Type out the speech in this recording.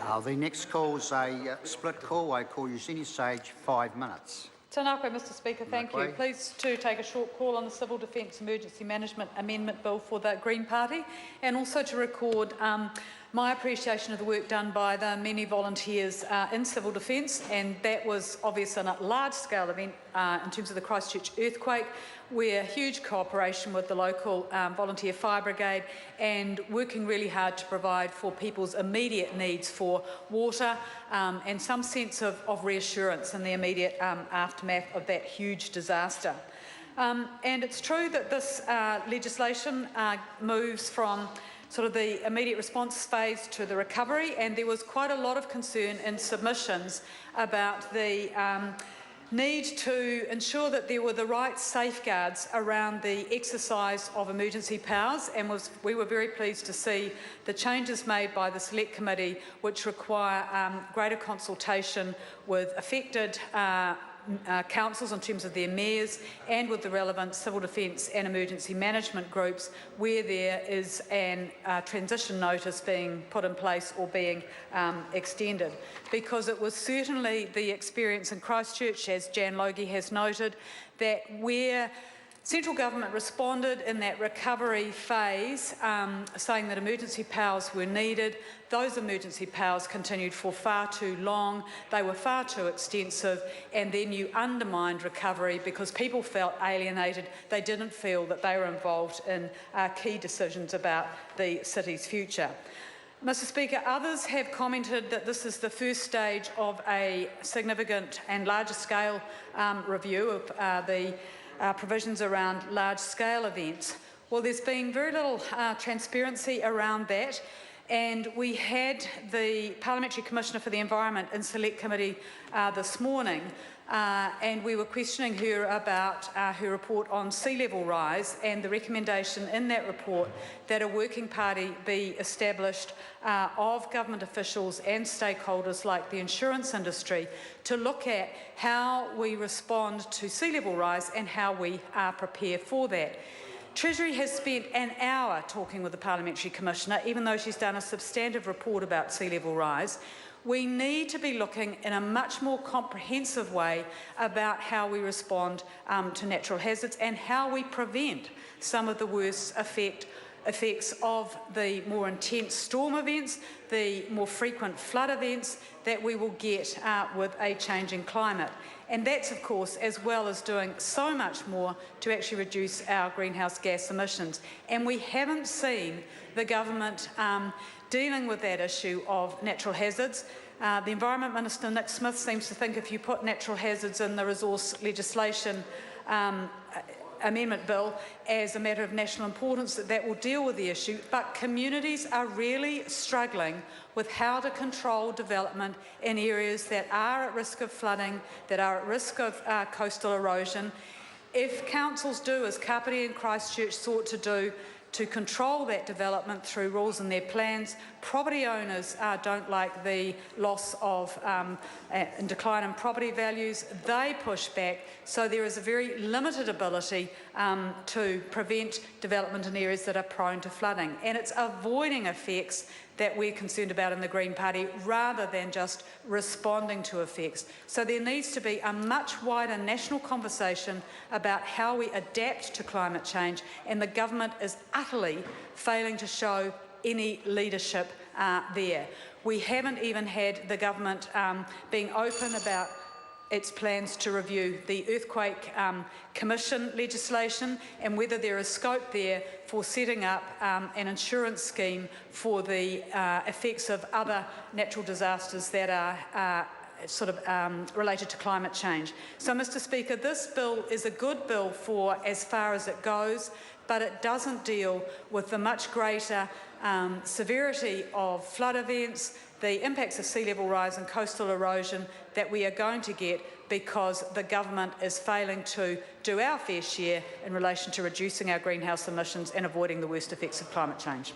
The next call is a split call. I call Eugenie Sage, 5 minutes. Tēnā koe, Mr Speaker, thank you. Pleased to take a short call on the Civil Defence Emergency Management Amendment Bill for the Green Party, and also to record my appreciation of the work done by the many volunteers in civil defence, and that was obviously a large-scale event in terms of the Christchurch earthquake, where huge cooperation with the local volunteer fire brigade and working really hard to provide for people's immediate needs for water and some sense of reassurance in the immediate aftermath of that huge disaster. And it's true that this legislation moves from sort of the immediate response phase to the recovery, and there was quite a lot of concern in submissions about the need to ensure that there were the right safeguards around the exercise of emergency powers, and we were very pleased to see the changes made by the Select Committee, which require greater consultation with affected councils in terms of their mayors and with the relevant civil defence and emergency management groups where there is a transition notice being put in place or being extended. Because it was certainly the experience in Christchurch, as Jan Logie has noted, that where central government responded in that recovery phase, saying that emergency powers were needed. Those emergency powers continued for far too long. They were far too extensive, and then you undermined recovery because people felt alienated. They didn't feel that they were involved in key decisions about the city's future. Mr Speaker, others have commented that this is the first stage of a significant and larger scale review of the provisions around large-scale events. Well, there's been very little transparency around that, and we had the Parliamentary Commissioner for the Environment in Select Committee this morning, and we were questioning her about her report on sea level rise and the recommendation in that report that a working party be established of government officials and stakeholders like the insurance industry to look at how we respond to sea level rise and how we prepare for that. Treasury has spent an hour talking with the Parliamentary Commissioner, even though she's done a substantive report about sea level rise. We need to be looking in a much more comprehensive way about how we respond to natural hazards and how we prevent some of the worst effects of the more intense storm events, the more frequent flood events that we will get with a changing climate. And that's, of course, as well as doing so much more to actually reduce our greenhouse gas emissions. And we haven't seen the government dealing with that issue of natural hazards. The Environment Minister, Nick Smith, seems to think if you put natural hazards in the resource legislation amendment bill as a matter of national importance, that will deal with the issue, but communities are really struggling with how to control development in areas that are at risk of flooding, that are at risk of coastal erosion. If councils do, as Kapiti and Christchurch sought to do, to control that development through rules in their plans, property owners don't like the loss of and decline in property values. They push back, so there is a very limited ability to prevent development in areas that are prone to flooding. And it's avoiding effects that we're concerned about in the Green Party rather than just responding to effects. So there needs to be a much wider national conversation about how we adapt to climate change, and the government is utterly failing to show any leadership there. We haven't even had the government being open about its plans to review the Earthquake Commission legislation and whether there is scope there for setting up an insurance scheme for the effects of other natural disasters that are related to climate change. So, Mr Speaker, this bill is a good bill for as far as it goes, but it doesn't deal with the much greater severity of flood events, the impacts of sea level rise and coastal erosion that we are going to get because the government is failing to do our fair share in relation to reducing our greenhouse emissions and avoiding the worst effects of climate change.